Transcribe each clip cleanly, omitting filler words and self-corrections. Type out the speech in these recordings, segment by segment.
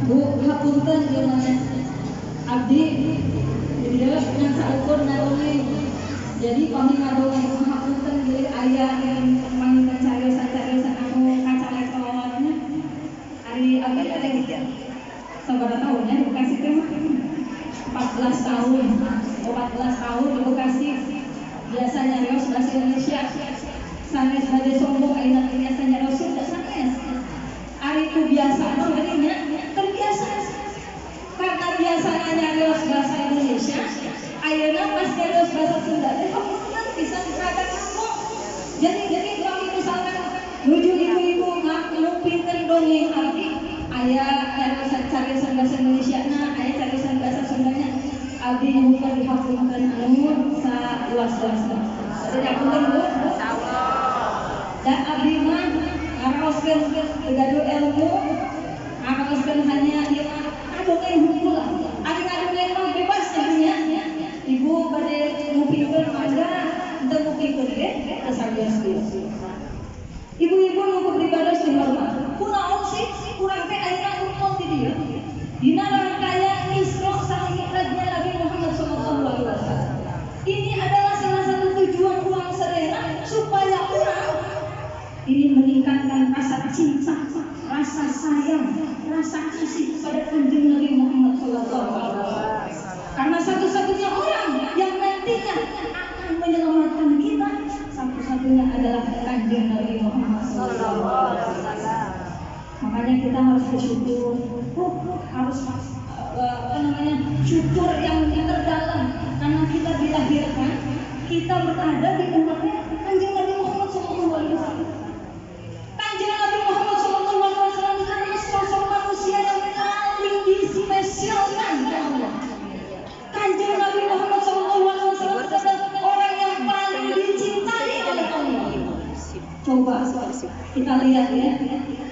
Bu, hapunten ieu mah abdi di dieu ngan saukur naroli. Jadi kami ngadongeng hapunten ieu aya yang mangga cariosan-cariosan anu kacaletonnya. Ari abdi ada gitu. Sabaraha tahun ya Bekasi teh mah 14 tahun. 14 tahun di Bekasi. Biasanya rios bahasa Indonesia. Sanes bade sombong ayeuna biasa nyarios Sunda sanes. Ari itu biasa sebenarnya terbiasa. Karena biasanya nyarios bahasa Indonesia, ayeuna pas nyarios bahasa Sunda teh kemudian bisa rada kaku. Jadi kalau misalkan nuju ibu-ibu nu pinter dongeng abdi aya cariosan bahasa Indonesia na, aya cariosan bahasa Sundanya. Abdi muka dihapunkeun anu saluas-luasna. Jadi hapunten Bu. Insyaallah. Dan abdi mah ngaraoskeun gaduh ilmu, ngaraoskeun hanya ieu mah dongeng hungkul. Ari ngadongeng mah bebas nya. Ibu bade ngupikeun mangga teu ngupikeun ge sabias bieu. Ibu-ibu nu beribadah dihormat. Kunaon sih urang teh ayeuna umum di dieu? Dina rangkaian Isra sareng Mi'rajnya Nabi Muhammad SAW. Ini adalah salah satu tujuan uang sedena supaya orang ini meningkatkan rasa cinta, rasa sayang, rasa kasih pada kanjeng Nabi Muhammad SAW. Karena satu-satunya orang yang nantinya akan menyelamatkan kita, satu-satunya adalah kanjeng Nabi Muhammad SAW. Makanya kita harus bersyukur, harus syukur yang terdalam karena kita dilahirkan, kita berada di umatnya kanjeng Nabi Muhammad SAW. Kanjeng Nabi Muhammad SAW adalah sosok manusia yang paling dispesialkan oleh Allah. Kanjeng Nabi Muhammad SAW adalah orang yang paling dicintai oleh Allah. Coba kita lihat ya,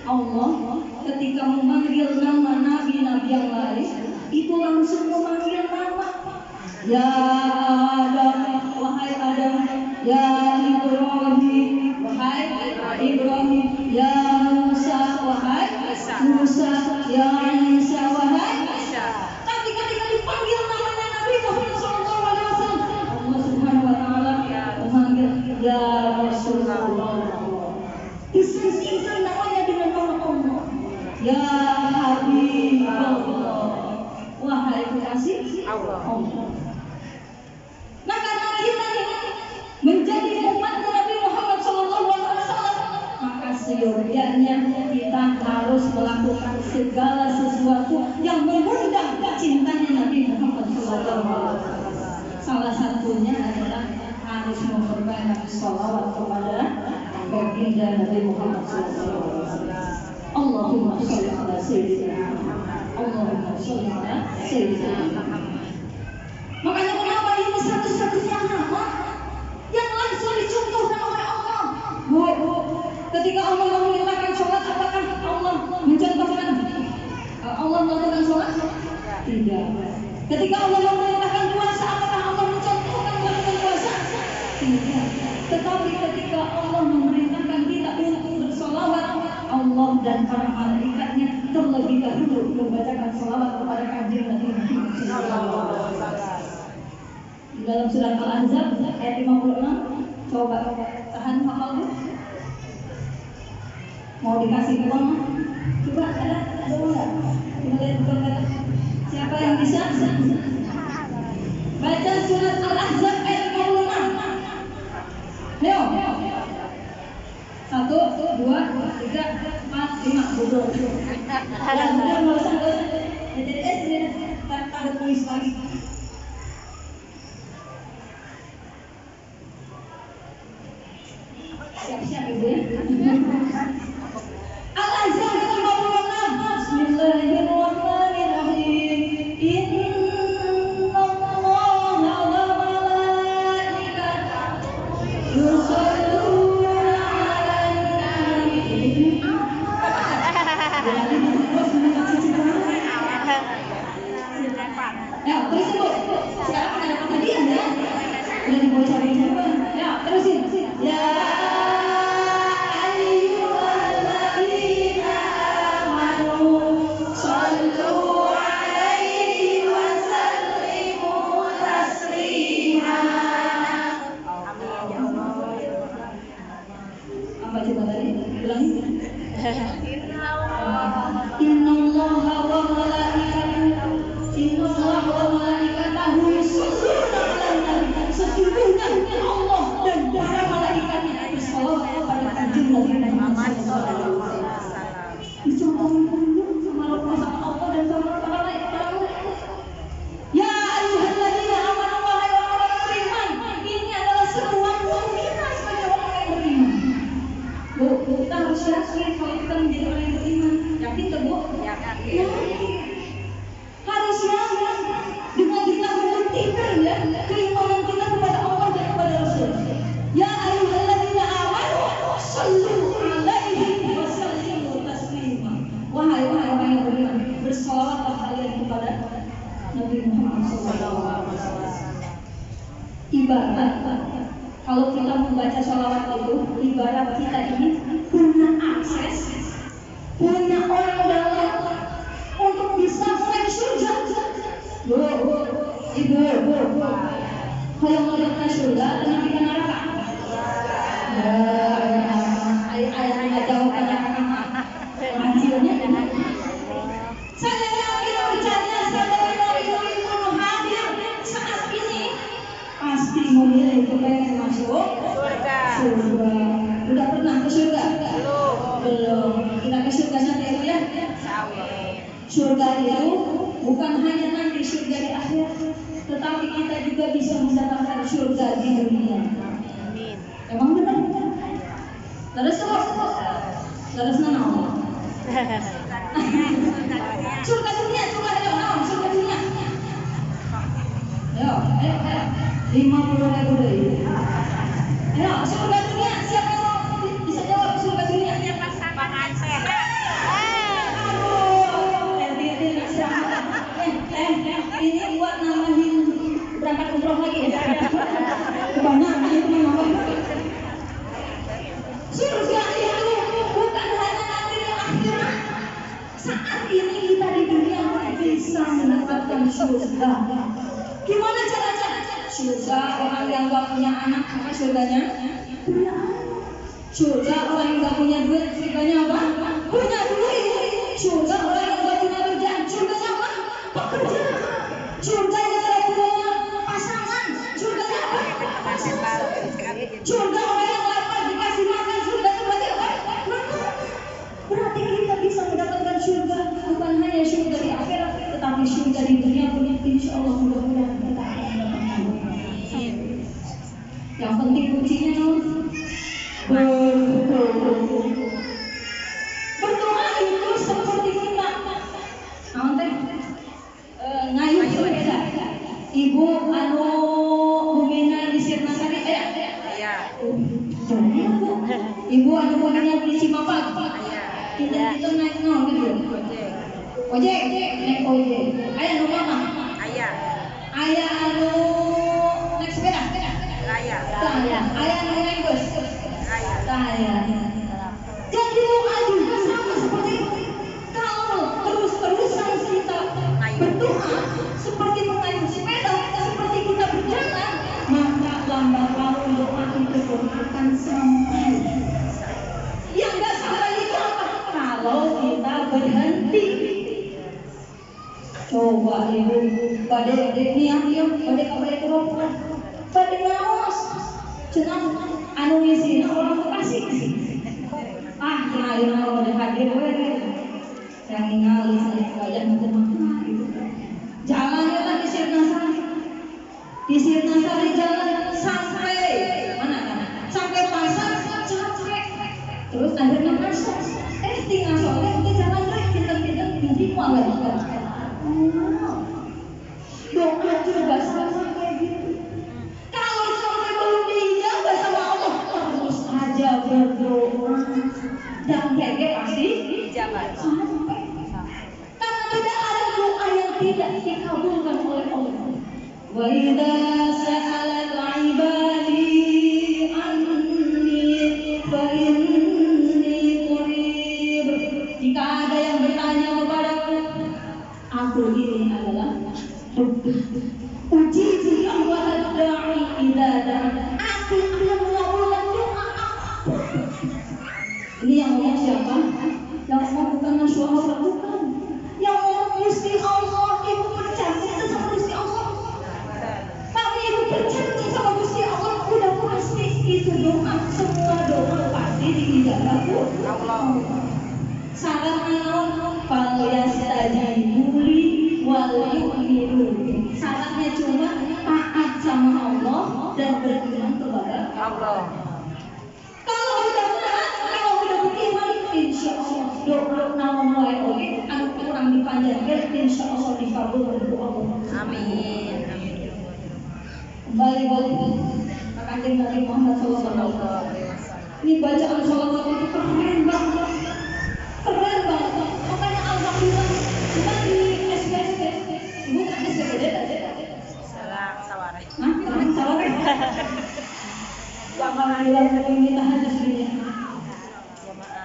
Allah ketika memanggil nama nabi-nabi yang lain itu langsung memanggil nama. Ya Adam, wahai Adam. Ya Ibrahim, wahai Ibrahim. Ya Musa, wahai Musa. Ya Isa, wahai Isa. Tapi ketika dipanggil namanya Nabi Muhammad SAW, Allah Subhanahu Wa Taala memanggil Ya Rasulullah. Disebutkan namanya dengan nama Allah. Ya Habib Allah, wahai kekasih Allah. Nah karena kita menjadi umat Nabi Muhammad SAW, maka seyogyanya kita harus melakukan segala sesuatu yang mengundang cintanya Nabi Muhammad SAW. Salah satunya adalah harus memperbanyak sholawat kepada baginda Nabi Muhammad SAW. Allahumma sholli ala sayyidina Muhammad. Allahumma sholli ala sayyidina Muhammad. Makanya kenapa ini satu-satunya nama yang langsung dicontohkan oleh Allah. Bu, ketika Allah memerintahkan sholat, apakah Allah mencontohkan Allah melakukan sholat? Tidak. Ketika Allah memerintahkan puasa, apakah Allah mencontohkan melakukan puasa? Tidak. Tetapi ketika Allah memerintahkan kita untuk bersolawat, Allah dan para malaikatnya terlebih dahulu membacakan salawat kepada kanjeng Nabi Muhammad SAW. Di dalam surat Al-Ahzab ayat 56, coba tahan hafal bu. Mau dikasih uang? Coba ada nggak? Coba lihat bukan siapa yang bisa? Baca surat Al-Ahzab ayat 56. Ayo. 1, 2, 3, 4, 5, bodoh. Ada nggak usah. Jadi ada tulis lagi. Siap-siap ibu ya. Al-Ahzab 56. Bismillahirrahmanirrahim. Innallaha wa malaikatahu yusholluna 'alan nabi. Ya, terus Innallaha wa malaikatahu yusholluna 'alan nabi. Sesungguhnya Allah dan para malaikatnya bersolawat kepada junjungan Nabi Muhammad sallallahu alaihi wasallam. Dicontohin sama Allah dan sama para malaikat. Ya ayyuhalladzina amanu wahai orang-orang beriman, ini adalah seruan kita sebagai orang yang beriman. Bu, kita harus yakin kalau kita menjadi orang yang beriman. Yakin ke Bu? Yakin. Harus yakin dengan kita membuktikan ya keimanan kita kepada Allah dan kepada Rasul. Ya ayyuhalladzina amanu shallu 'alaihi wa sallimu taslima. Wahai orang yang beriman, bersolawatlah kalian kepada Nabi Muhammad SAW. Ibarat kalau kita membaca sholawat itu, ibarat kita ini punya akses, punya orang dalam untuk bisa naik surga. Bu, ibu, kalau mau ke surga, nanti ke neraka. Ayah nggak jawab neraka. Hasilnya saya yakin percaya saudara itu hadir saat ini pasti memilih kepengen masuk surga. Udah pernah ke surga? Belum. Kita ke surga nanti ya. Surga itu bukan hanya nanti surga di akhir, tetapi kita juga bisa mendapatkan surga di dunia. Amin. Emang benar? Terus nana. Surga dunia. Ayo, 50.000 deh. Ayo, surga dunia. Siapa yang bisa jawab surga dunia? Pasangan saya. Ini buat nambahin berangkat umroh lagi ya. Kebanyakan itu nama. Surga itu bukan hanya nanti di akhirat. Saat ini kita di dunia bisa mendapatkan surga. Gimana caranya? Surga orang yang gak punya anak, maka surganya punya anak. Surga orang yang gak punya duit, surganya apa? Punya duit. Surga orang yang gak punya kerjaan, surganya apa? Pekerjaan. Surga yang gak punya pasangan, surganya apa? Pasangan. Surga orang yang lapar dikasih makan, surganya berarti apa? Makan. Berarti kita bisa mendapatkan surga bukan hanya surga di akhirat, tetapi surga di dunia pun insya Allah mudah-mudahan kita akan mendapatkan. Yang penting kuncinya berdoa itu seperti kita ngayuh sepeda. Ibu Bumina di Sirnasari Ibu Bumina di Cimapak. Kita naik gitu. Ojek, naik ojek. Ayah nu mama. Ayah naik sepeda. Ayah naik bus. Jadi doa juga sama seperti itu. Kalau terus-terusan kita berdoa seperti mengayuh sepeda, seperti kita berjalan, maka lambat laun doa itu pun akan sampai. Yang nggak sampai itu apa? Kalau kita berhenti. Coba ibu, pada niang, pada kabar kerupuk, pada ngawas, cenah anu ngisi orang Bekasi. Kenalin orang pada hadir, yang ngali saya sekalian macam-macam. Jalannya lah di Sirnasari jalan sampai mana? Sampai pasar capek. Terus akhirnya masuk. Tinggal sore kita jalan lagi kita di mall lagi. Doa juga sama kayak gitu. Kalau sampai belum diijabah sama Allah, terus aja berdoa dan kayaknya pasti dijabah. Karena tidak ada doa yang tidak dikabulkan oleh Allah. Wa idza sa'alaka 'ibadi anni fa inni qarib. Jika ada yang bertanya kepadaku, aku ini adalah uji Allah da'i idza da'a. Aku akan mengabulkan doa. Ini yang ngomong siapa? Yang ngomong falyastajibuli wal yu'minu. Syaratnya cuma taat sama Allah dan beriman kepada Allah. Kalau udah taat, kalau udah beriman, insya Allah doa nama mulai oke, anu kurang dipanjangkan, insya Allah dikabul oleh Allah. Amin. Kembali Kanjeng Nabi Muhammad SAW. Ini bacaan sholawat itu keren banget. Makanya alhamdulillah kita di SPSD, ibu kan SPSD tadi. Salah. Alhamdulillah ini tahajud sendiri.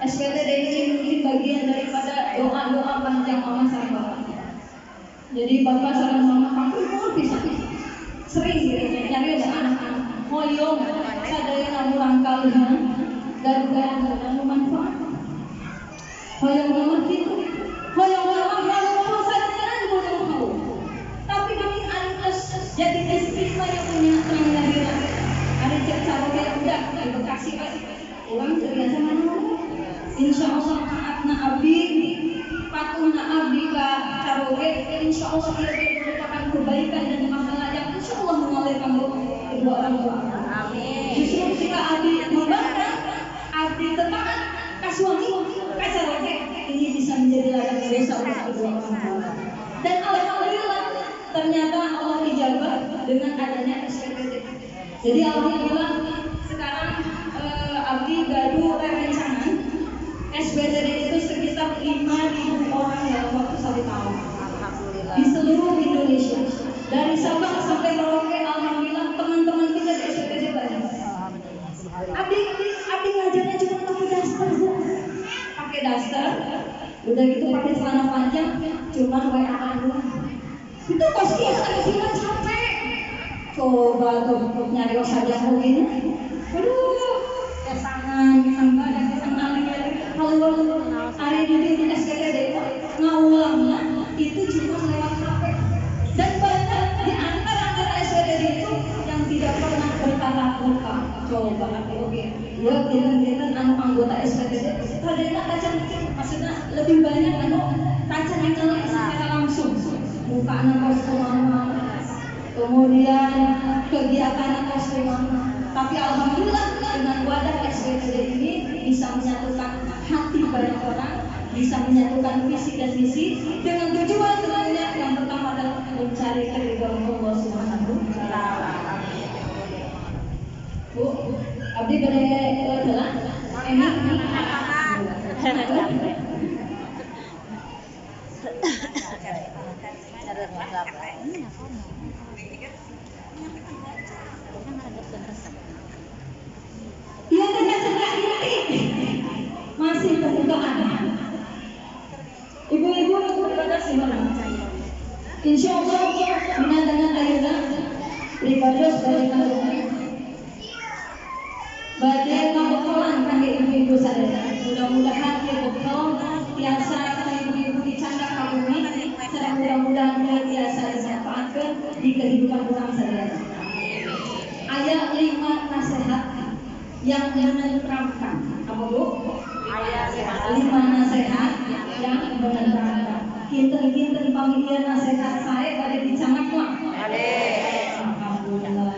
SPSD ini mungkin bagian daripada doa-doa panjang mama sama bapak. Jadi bapak sama mama kamu mau bisa sering gitu nyari ada anak-anak hoyong sadaya namu rangkal garuda namu manfaat hoyong mama gitu hoyong mama sadaya namu mau tapi kami harus jadi istimewa yang punya terang dari ada cara kayak udah di Bekasi orang terbiasa mana insya Allah taatna abdi patuhna abdi ka caroge insya Allah ia merupakan kebaikan dan amalan yang insya Allah mengalirkan kedua orang tua. Amin. Justru jika abdi membangga, abdi taat ka suami, ka caroge ini bisa menjadi ladang dosa untuk kedua orang tua. Dan alhamdulillah ternyata Allah ijabah dengan adanya SPTD. Jadi alhamdulillah sekarang abdi gaduh rencangan SPTD itu sekitar 5.000 orang dalam waktu 1 tahun. Alhamdulillah. Di seluruh Indonesia. Dari Sabang sampai Merauke, alhamdulillah teman-teman kita di SPTD banyak. Abdi ngajarnya cuma pakai daster, Bu. Pakai daster, udah gitu pakai celana panjang, cuma WA doang. Itu pasti ada capek. Coba tuh nyari saja begini. Aduh, kesangan kalau hari ini di SPTD ngawulangnya itu cuma lewat HP dan banyak di antara SPTD itu yang tidak pernah bertatap muka. Coba oke, ya kita anggota SPTD kadang kaca maksudnya lebih banyak kaca secara langsung muka anak kemana, kemudian kegiatan anak kemana. Tapi alhamdulillah dengan wadah SPTD ini bisa menyatukan hati banyak orang, bisa menyatukan visi dan misi dengan tujuan tentunya yang pertama adalah mencari keridhaan Allah Subhanahu wa taala. Bu, abdi bade jalan. Ini iya tengah-tengah inti masih pembukaan. Ibu-ibu ibadah simpan. Insya Allah dengan ayunan ibadah sebagai karunia. Badai kabekolan kan ibu-ibu sadaya. Mudah-mudahan dia bekal biasa ibu-ibu dicanda karunia. Dan mudah-mudahan biasa dimanfaatkan di kehidupan orang sadaya. Ayat 5 nasihat yang menenteramkan. Apa Bu? Ayat 5 nasihat yang menenteramkan. Kinten-kinten pamilihan nasihat saya pada dicanak mah. Alhamdulillah.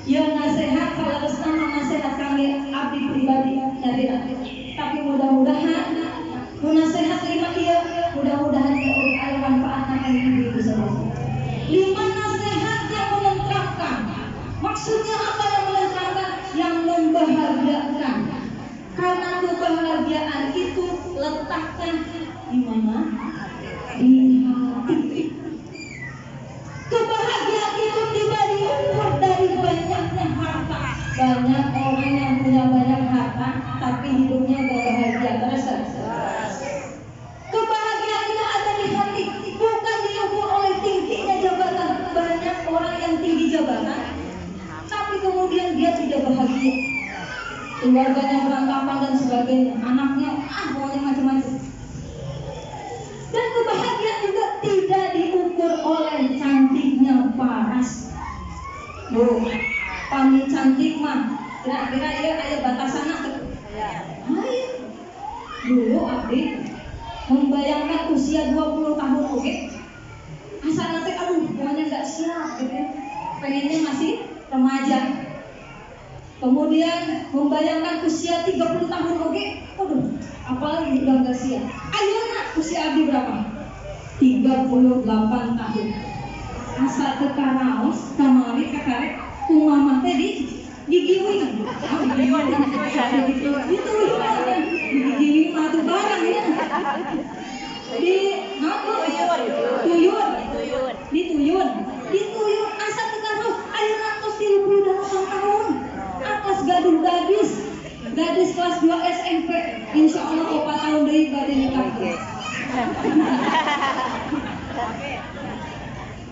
Ya nasihat kalau nama nasihat kami abdi pribadi dari tapi mudah-mudahan nasihat 5 dia mudah-mudahan ada manfaatnya ibu-ibu semua. 5 nasihat yang menenteramkan. Maksudnya apa yang menenteramkan? Yang membahagiakan. Karena kebahagiaan itu letakkan di mana? Di hati. Kebahagiaan itu tidak diukur dari banyaknya harta. Banyak orang yang punya banyak harta, tapi hidupnya gak bahagia. Terasa? Kebahagiaan itu ada di hati, bukan diukur oleh tingginya jabatan. Banyak orang yang tinggi jabatan, tapi kemudian dia tidak bahagia. Keluarganya berantakan dan sebagainya, anaknya pokoknya macam-macam. Dan kebahagiaan juga tidak diukur oleh cantiknya paras. Bu, kami cantik mah, kira-kira ya ada batasannya. Dulu abdi membayangkan usia 20 tahun, oke? Asa nanti aduh pokoknya nggak siap gitu ya. Pengennya masih remaja. Kemudian membayangkan usia 30 tahun, oke? Aduh, apalagi udah nggak siap. Ayo nak, usia abdi berapa? 38 tahun. Asa teka raos kamari kakarek kumama teh di gigiwi. Gitu. Itu gigiwi mah tuh barang ya. Di tuyun asa teka raos ayo nak tos 38 tahun. Atas gaduh gadis kelas 2 SMP, insya Allah 4 tahun dari bade nikah.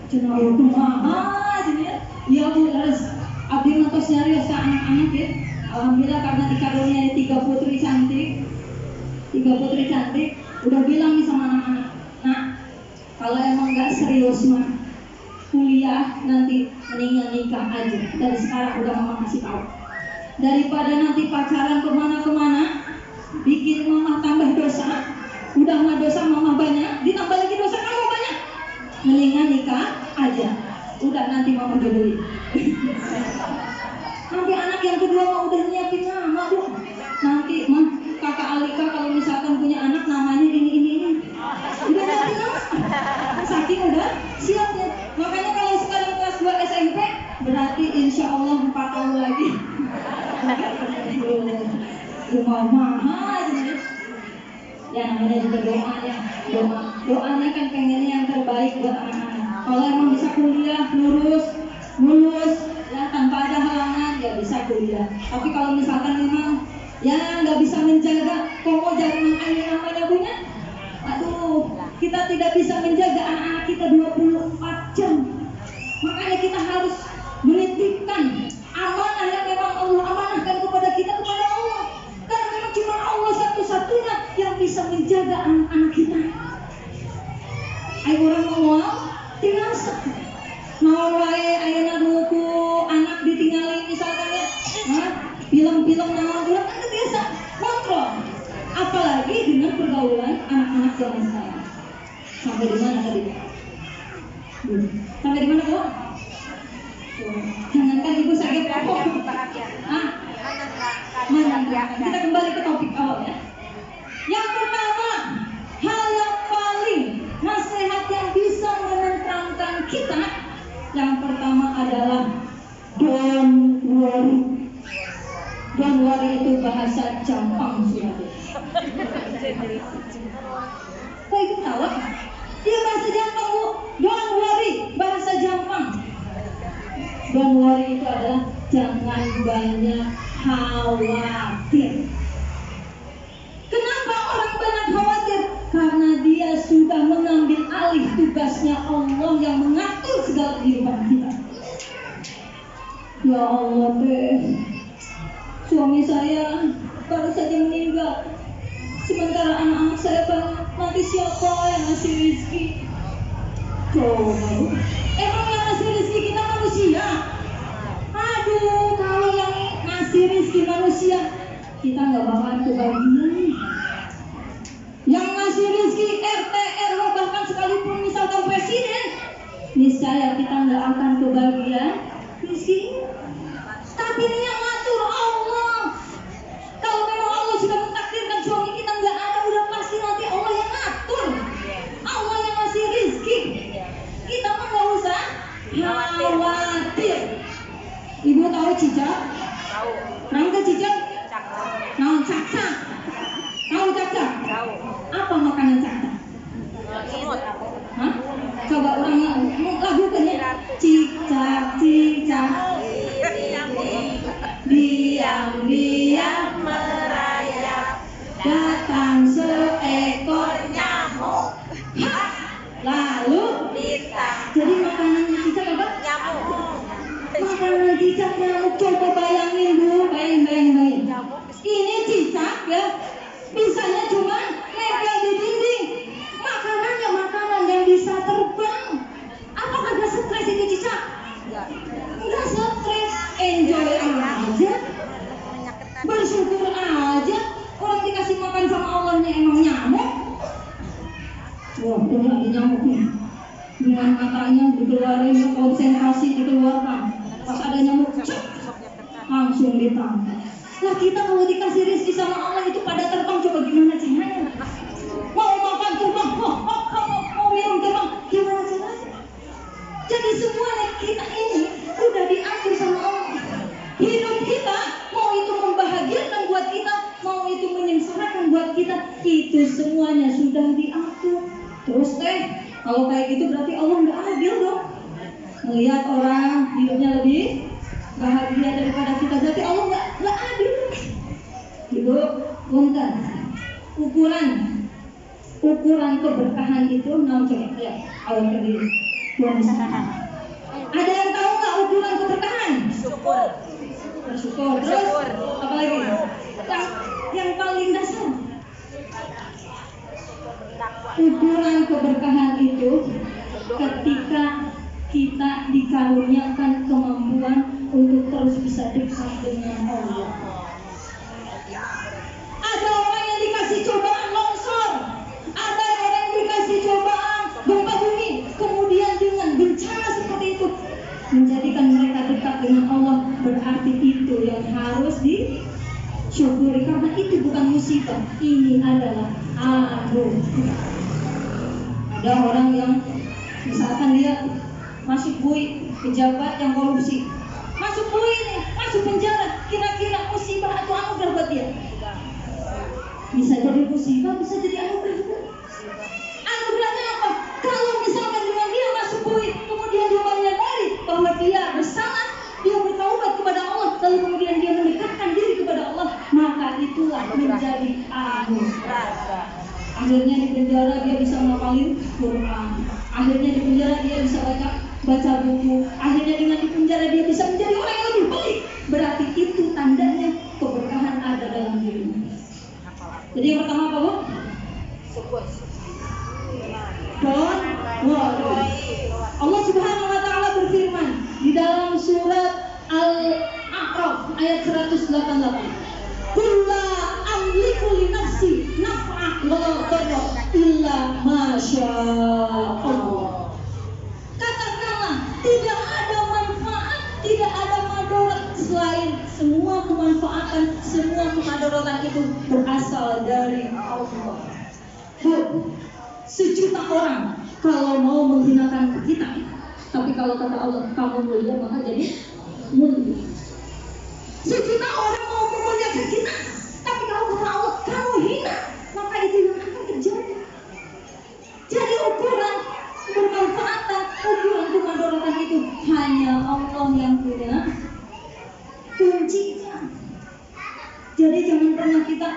Cenah kumaha cenah. Iya Bu, harus abdi mantos nyarios ka anak-anak ya. Alhamdulillah karena dikaruniai 3 putri cantik, udah bilang nih sama anak-anak, nah kalau emang nggak serius mah kuliah nanti mendingan nikah aja. Dari sekarang udah mama kasih tahu. Daripada nanti pacaran kemana-kemana, bikin mama tambah dosa. Udah mah dosa mama banyak, ditambah lagi dosa kamu banyak. Mendingan nikah aja. Udah nanti mama jodohin. Nanti anak yang kedua mah udah nyiapin nama Bu. Nanti mah kakak Alika kalau misalkan punya anak namanya ini. Udah nyiapin nama. Saking udah siapnya. Makanya kalau sekarang kelas 2 SMP, berarti insya Allah 4 tahun lagi. Mahal ya, namanya juga doanya kan pengennya yang terbaik buat anak-anak. Kalau emang bisa kuliah lulus ya tanpa ada halangan ya bisa kuliah. Tapi kalau misalkan memang ya nggak bisa menjaga, kok jangan ayo namanya punya, aduh kita tidak bisa menjaga anak-anak kita 24 jam. Makanya kita harus menitipkan amanah yang memang Allah amanahkan kepada kita kepada Allah. Karena memang cuma Allah satu-satunya yang bisa menjaga anak-anak kita. Ayo orang ngomong, tinggal naon wae ayeuna nuku anak ditinggalin misalkan ya. Film-film naon ulah kan biasa kontrol. Apalagi dengan pergaulan anak-anak zaman sekarang. Sampai di mana tadi? Sampai di mana, Bu? Jangankan ibu sakit pokok. Kita kembali ke topik awal ya. Yang pertama, hal yang paling nasihat yang bisa menenteramkan kita, yang pertama adalah don't worry. Don't worry itu bahasa Jepang sudah. Kok ikut tawa? Dia bahasa Jepang Bu. Don't worry, bahasa Jepang. Don't worry itu adalah jangan banyak khawatir. Kenapa orang banyak khawatir? Karena dia sudah mengambil alih tugasnya Allah yang mengatur segala kehidupan kita. Ya Allah deh, suami saya baru saja meninggal. Sementara anak-anak saya banyak. Nanti siapa yang ngasih rezeki? Coba, emang yang ngasih rezeki kita manusia? Aduh, kalau yang ngasih rezeki manusia, kita nggak bakalan kebagian. Yang ngasih rezeki RT, RW, bahkan sekalipun misalkan presiden, niscaya kita nggak akan kebagian rezeki. Tapi ini yang ngatur Allah. Kalau memang Allah sudah mentakdirkan suami kita nggak ada, udah pasti nanti Allah yang ngatur. Allah yang ngasih rezeki. Kita mah nggak usah khawatir. Ibu tahu cicak? Tahu. Naon ke cicak? Naon cacak? Tahu cacak? Tahu. Apa makanan cacak? Semut. Hah? Coba orang lagu kan ya? Cicak, cicak. jaringnya konsentrasi dikeluarkan, pas ada nyamuk langsung ditangkap. Nah kita kalau dikasih rezeki sama Allah itu pada terbang, coba gimana caranya? Mau makan terbang, mau minum terbang, gimana caranya? Jadi semuanya kita ini sudah diatur sama Allah. Hidup kita mau itu membahagiakan buat kita, mau itu menyengsarakan buat kita, itu semuanya sudah diatur. Terus kalau kayak gitu berarti Allah nggak adil dong. Melihat orang hidupnya lebih bahagia daripada kita, berarti Allah nggak adil. Hidup punten. Ukuran keberkahan itu coba ya awal kediri. Ada yang tahu nggak ukuran keberkahan? Bersyukur. Terus apa lagi? Yang paling dasar. Ukuran keberkahan itu ketika kita dikaruniakan kemampuan untuk terus bisa dekat dengan Allah. Ada orang yang dikasih cobaan longsor, ada orang yang dikasih cobaan gempa bumi, kemudian dengan bencana seperti itu menjadikan mereka dekat dengan Allah. Berarti itu yang harus disyukuri, karena itu bukan musibah, ini adalah anugerah. Ada orang yang misalkan dia masuk bui, pejabat yang korupsi, masuk bui ini, masuk penjara, kira-kira musibah atau anugerah buat dia? Bisa jadi musibah, bisa jadi anugerah juga. Anugerahnya apa? Kalau misalkan dengan dia masuk bui, kemudian dia menyadari bahwa dia bersalah, dia bertaubat kepada Allah, lalu kemudian dia mendekatkan diri kepada Allah, maka itulah menjadi anugerah. Akhirnya di penjara dia bisa menghafalin Quran. Akhirnya di penjara dia bisa baca buku. Akhirnya dengan di penjara dia bisa menjadi orang yang lebih baik. Berarti itu tandanya keberkahan ada dalam dirinya. Jadi yang pertama apa, Bu? Syukur. Don't worry. Allah Subhanahu wa taala berfirman di dalam surat Al-A'raf ayat 188. Kulla amliku li nafsi naf'a wa la darra illa ma syaa Allah. Katakanlah tidak ada manfaat, tidak ada madarat selain semua kemanfaatan, semua kemudaratan itu berasal dari Allah. Sejuta orang kalau mau menghinakan kita, tapi kalau kata Allah kamu mulia maka jadi mulia. Sejuta orang mau memuliakan kita, tapi kalau kata Allah kamu hina, maka itu yang akan terjadi. Jadi ukuran bermanfaatan, ukuran kemudaratan itu hanya Allah yang punya kuncinya. Jadi jangan pernah kita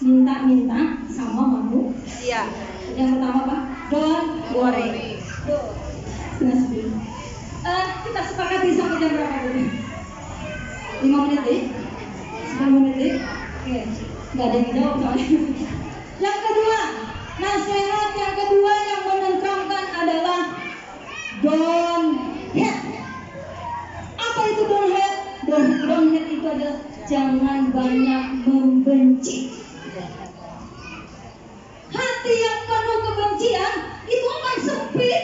minta-minta sama manusia. Yang pertama apa? Don't worry. Kita sepakati sampai jam berapa dulu? 5 menit deh? 10 menit deh? Oke, nggak ada yang jawab soalnya. Yang kedua, nasihat yang kedua yang menenteramkan adalah don't hate. Apa itu don't hate? Don't hate itu adalah jangan banyak membenci. Hati yang penuh kebencian itu akan sempit,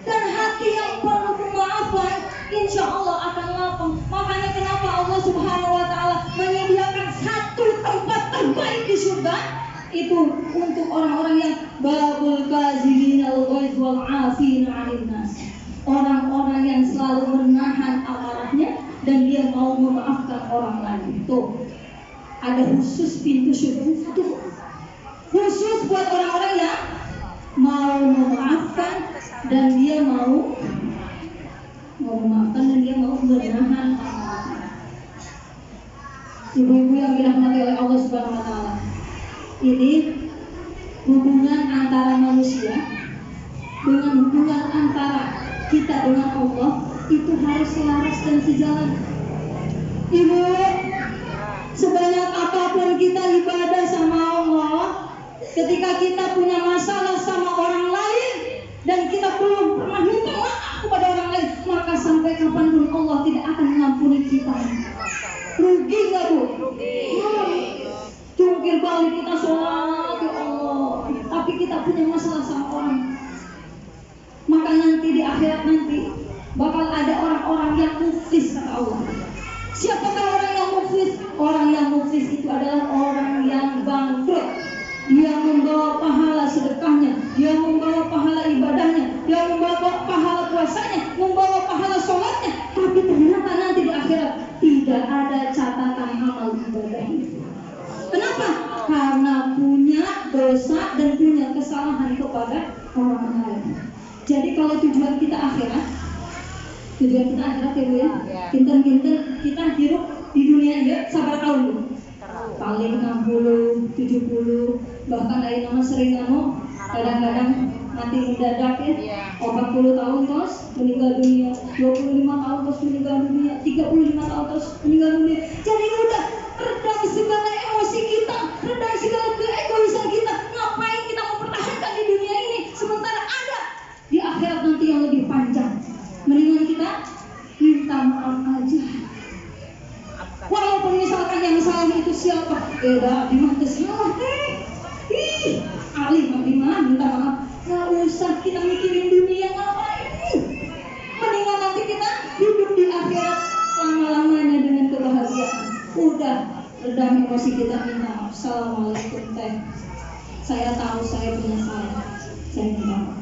dan hati yang penuh kemaafan insya Allah akan lapang. Makanya kenapa Allah Subhanahu wa taala menyediakan satu tempat terbaik di surga itu untuk orang-orang yang babul kaziminal ghaiz wal 'afina 'anil nas. Orang-orang yang selalu menahan amarahnya dan dia mau memaafkan orang lain. Tuh, ada khusus pintu surga itu. Khusus buat orang-orang yang mau memaafkan dan dia mau memaafkan dan dia mau menahan amarah. Ibu-ibu yang dirahmati oleh Allah Subhanahu wa taala. Ini hubungan antara manusia dengan hubungan antara kita dengan Allah itu harus selaras dan sejalan. Ibu, sebanyak apapun kita ibadah sama Allah, ketika kita punya masalah sama orang lain dan kita belum pernah minta maaf kepada orang lain, maka sampai kapanpun Allah tidak akan mengampuni kita. Rugi nggak, Bu? Rugi. Jungkir balik kita sholat ya Allah, tapi kita punya masalah sama orang, maka nanti nanti di akhirat nanti bakal ada orang-orang yang muflis kata Allah. Siapakah orang yang muflis? Orang yang muflis itu adalah orang yang bangkrut. Dia membawa pahala sedekahnya, dia membawa pahala ibadahnya, dia membawa pahala puasanya, membawa pahala sholatnya, tapi ternyata nanti di akhirat tidak ada catatan amal ibadah itu. Kenapa? Karena punya dosa dan punya kesalahan kepada orang lain. Jadi kalau tujuan kita akhirat ya Bu ya, kinten-kinten kita hidup di dunia ya sabar tahun Bu. Paling 60, 70, bahkan ada nama sering kadang-kadang mati mendadak ya. 40 tahun terus meninggal dunia, 25 tahun terus meninggal dunia, 35 tahun terus meninggal dunia. Jadi udah redam segala emosi kita, redam segala keegoisan kita. Ngapain kita mempertahankan di dunia ini sementara ada di akhirat nanti yang lebih panjang. Mendingan kita minta maaf aja. Walaupun misalkan yang salah itu siapa? Dah dimana salah Ali Abimah minta maaf. Gak usah kita mikirin dunia ngapain. Mendingan nanti kita hidup di akhirat lama-lamanya dengan kebahagiaan. Udah redam emosi kita, minta maaf. Assalamualaikum teh. Saya tahu saya punya salah. Saya minta maaf.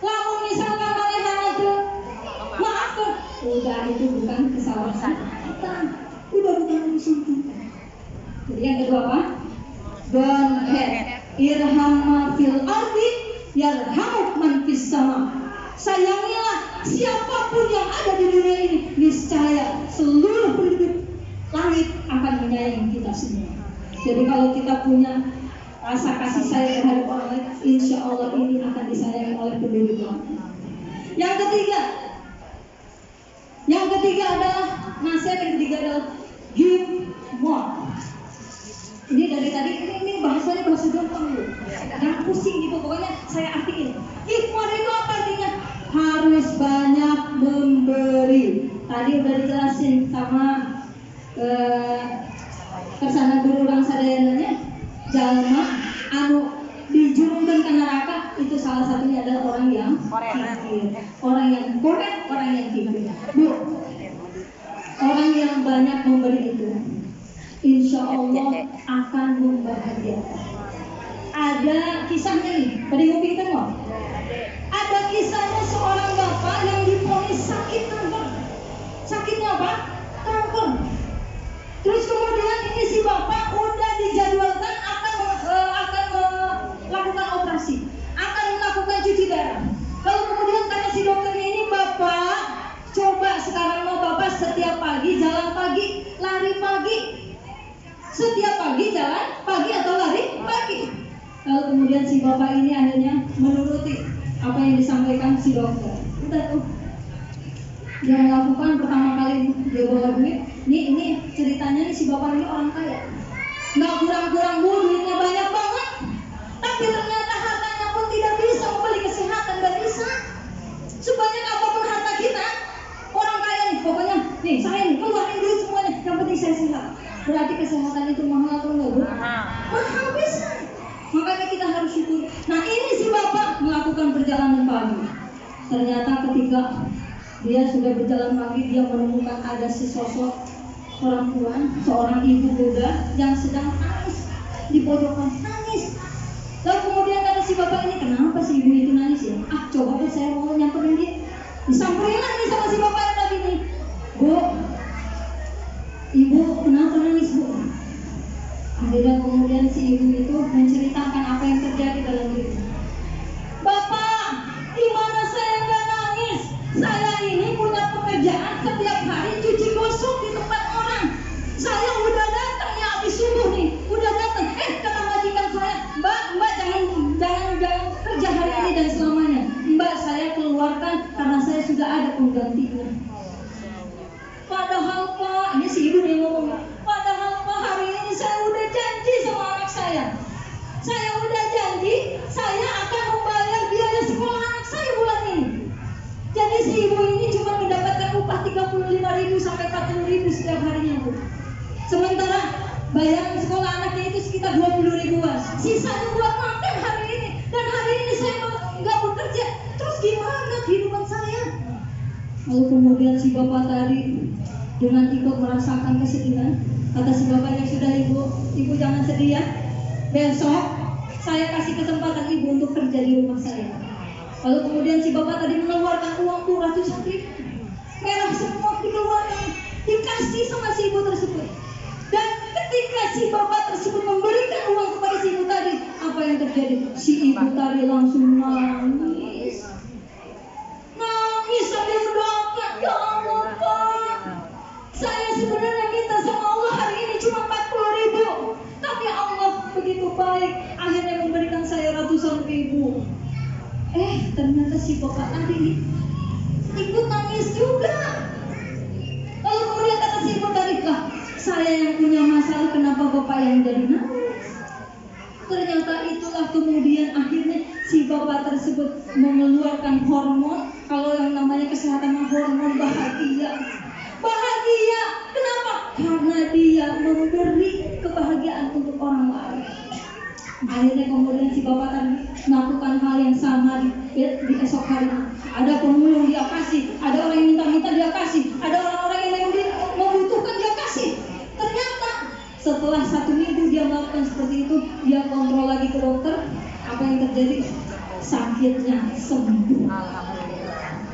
Lalu misalkan kalian itu maaf tuh. Udah itu bukan kesalahan kita. Udah bukan urusan kita. Jadi yang kedua apa? Don't hate. Irham fil ardi yarhamuk man fis sama. Sayangilah siapapun yang ada di dunia ini, niscaya seluruh penduduk langit akan menyayangi kita semua. Jadi kalau kita punya rasa kasih sayang terhadap orang lain, insya Allah ini akan disayangi oleh penduduk langit. Yang ketiga adalah nasihat yang ketiga adalah give more. Ini dari tadi ini bahasanya bahasa gampang loh. Jangan pusing gitu, pokoknya saya artiin. Give more itu apa artinya? Harus banyak memberi. Tadi udah dijelasin sama kersana guru orang sadayananya. Jalma anu dijurungkan ke neraka itu salah satunya adalah orang yang kikir. Orang yang korek, orang yang kikir. Bu, orang yang banyak memberi itu insya Allah akan membahagiakan. Ada kisahnya nih, pada nguping kan? Ada kisahnya seorang bapak yang divonis sakit kanker. Sakitnya apa? Kanker. Terus kemudian ini si bapak udah dijadwalkan akan melakukan operasi, akan melakukan cuci darah. Lalu kemudian kata si dokternya ini, bapak coba sekarang mau bapak setiap pagi jalan pagi, lari pagi. Setiap pagi jalan pagi atau lari pagi. Lalu kemudian si bapak ini akhirnya menuruti apa yang disampaikan si dokter. Udah tuh dia melakukan pertama kali dia bawa duit. Ini ceritanya nih si bapak ini orang kaya. Nggak kurang-kurang bu, duitnya banyak banget. Tapi ternyata hartanya pun tidak bisa membeli kesehatan, nggak bisa. Sebanyak apapun harta kita, orang kaya nih, pokoknya nih saya nih keluarin duit semuanya. Yang penting saya sehat. Berarti kesehatan itu mahal atau enggak bu? Mahal bisa. Makanya kita harus syukur. Nah ini si bapak melakukan perjalanan pagi. Ternyata ketika dia sudah berjalan pagi, dia menemukan ada sesosok perempuan, seorang ibu muda yang sedang nangis di pojokan, nangis. Lalu kemudian kata si bapak ini, kenapa si ibu itu nangis ya? Coba saya mau nyamperin dia. Disamperin lagi sama si bapak yang tadi nih. Bu, ibu kenapa nangis bu? Akhirnya kemudian si ibu itu menceritakan apa yang terjadi dalam dirinya. Bapak, gimana saya nggak nangis? Saya ini punya pekerjaan setiap hari cuci gosok di tempat orang. Saya udah datang ya habis subuh nih, udah datang. Kata majikan saya, mbak jangan kerja hari ini dan selamanya. Mbak saya keluarkan karena saya sudah ada penggantinya. Padahal Pak, ini si ibu nih ngomong, padahal Pak hari ini saya udah janji sama anak saya. Saya udah janji, saya akan membayar biaya sekolah anak saya bulan ini. Jadi si ibu ini cuma mendapatkan upah 35.000 sampai 40.000 setiap harinya bu. Sementara bayaran sekolah anaknya itu sekitar 20.000-an. Sisanya buat makan hari ini. Dan hari ini saya nggak bekerja. Terus gimana Lalu kemudian si bapak tadi dengan ikut merasakan kesedihan, kata si bapaknya, sudah ibu jangan sedih ya. Besok saya kasih kesempatan ibu untuk kerja di rumah saya. Lalu kemudian si bapak tadi mengeluarkan uang tuh ratusan ribu, merah semua dikeluarkan, dikasih sama si ibu tersebut. Dan ketika si bapak tersebut memberikan uang kepada si ibu tadi, apa yang terjadi? Si ibu tadi langsung nangis. Nangis sambil mendoakan, ya Allah Pak, saya sebenarnya minta sama Allah hari ini cuma 40.000, tapi Allah begitu baik, akhirnya memberikan saya ratusan ribu. Ternyata si bapak tadi ikut nangis juga. Lalu kemudian kata si ibu tadi, lah saya yang punya masalah, kenapa bapak yang jadi nangis? Ternyata itulah kemudian akhirnya si bapak tersebut mengeluarkan hormon. Kalau yang namanya kesehatan hormon bahagia. Bahagia, kenapa? Karena dia memberi kebahagiaan untuk orang lain. Akhirnya kemudian si bapak tadi melakukan hal yang sama di esok hari. Ada pemulung dia kasih, ada orang yang minta-minta dia kasih, ada orang-orang yang membutuhkan dia kasih. Ternyata setelah 1 minggu dia melakukan seperti itu, dia kontrol lagi ke dokter. Apa yang terjadi? Sakitnya sembuh.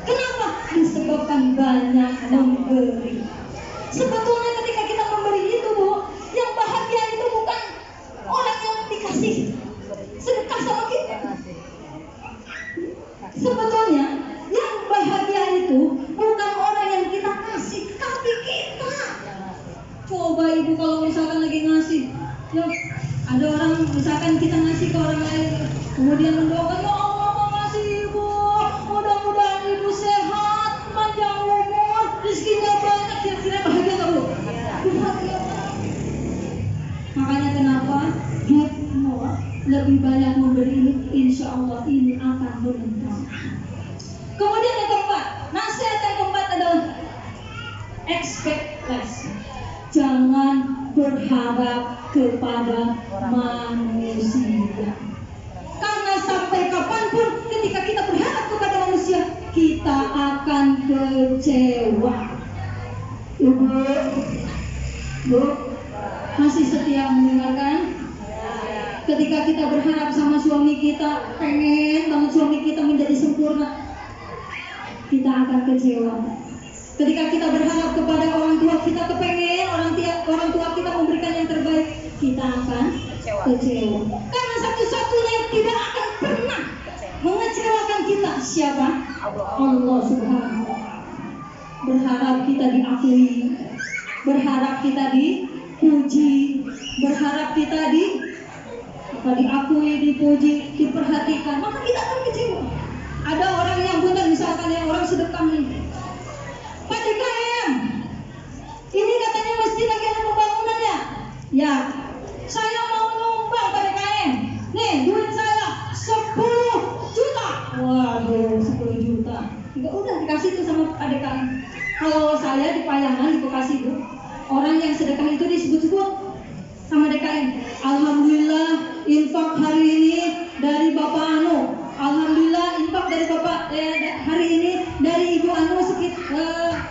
Kenapa? Disebabkan banyak memberi. Sebetulnya ketika kita memberi itu, Bu, yang bahagia itu bukan orang yang dikasih sedekah sama kita. Sebetulnya yang bahagia itu bukan orang yang kita kasih, tapi kita. Coba ibu kalau misalkan lagi ngasih, ya ada orang misalkan kita ngasih ke orang lain, kemudian mendoakan, ya Allah makasih ibu, mudah-mudahan ibu sehat, panjang umur, rezekinya banyak. Kira-kira bahagia nggak Bu? Bahagia. Makanya kenapa give more, lebih banyak memberi ini, insya Allah ini akan menentang. Kemudian yang keempat, nasihat yang keempat adalah expect less. Jangan berharap kepada manusia. Karena sampai kapanpun ketika kita berharap kepada manusia, kita akan kecewa. Bu, masih setia mendengarkan? Ketika kita berharap sama suami kita, pengen banget suami kita menjadi sempurna, kita akan kecewa. Ketika kita berharap kepada orang tua kita, kepengen orang tua kita memberikan yang terbaik, kita akan kecewa. Karena satu-satunya yang tidak akan pernah mengecewakan kita, siapa? Allah Subhanahu wa Ta'ala. Berharap kita diakui, berharap kita dipuji, berharap kita diakui, dipuji, diperhatikan, maka kita akan kecewa. Ada orang yang benar, misalkan yang orang sedekah nih, Pak DKM, ini katanya masjid lagi ada pembangunan ya? Ya, saya mau nyumbang Pak DKM. Nih, duit saya 10 juta. Waduh, 10 juta. Enggak, udah dikasih tuh sama Pak DKM. Kalau saya di Payangan, di Bekasi Bu, orang yang sedekah itu disebut-sebut sama DKM. Alhamdulillah infak hari ini dari Bapak Anu. Alhamdulillah infak dari Bapak hari ini dari Ibu Anu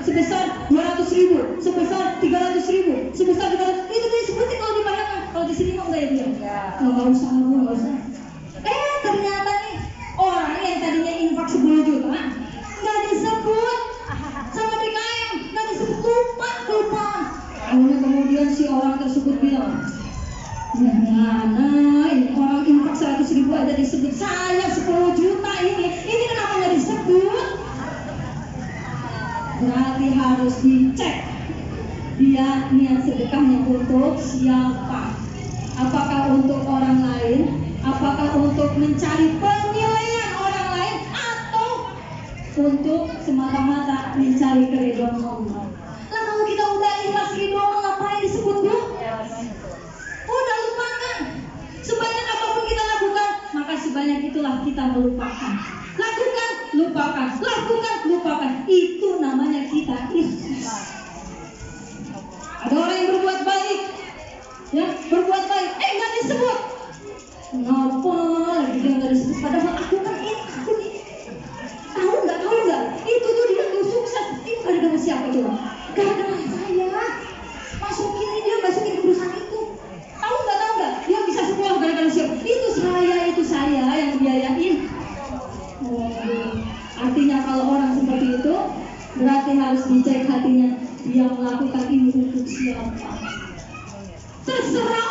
sebesar 200.000, sebesar 300.000, sebesar 300. Itu disebutin kalau di Payangan. Kalau di sini mau enggak ya dia? Enggak usah, enggak usah. Ternyata nih orang yang tadinya infak 10 juta enggak disebut sama DKM, enggak disebut, lupa. Kemudian si orang tersebut bilang, ini orang infak 100.000 aja disebut, saya 10 juta ini kenapa nggak disebut? Berarti harus dicek dia niat sedekahnya untuk siapa? Apakah untuk orang lain? Apakah untuk mencari penilaian orang lain? Atau untuk semata-mata mencari keridhaan Allah? Lah kalau kita udah ikhlas ridho, ngapain disebut Bu? Udah lupakan. Sebanyak apapun kita lakukan, maka sebanyak itulah kita melupakan. Lakukan, lupakan. Lakukan, lupakan. Itu namanya kita ikhlas. Ada orang yang berbuat baik, ya, berbuat baik, nggak disebut. Kenapa lagi dia nggak disebut? Padahal aku kan ini, aku nih. Tahu nggak? Itu tuh dia tuh sukses. siapa. Terserah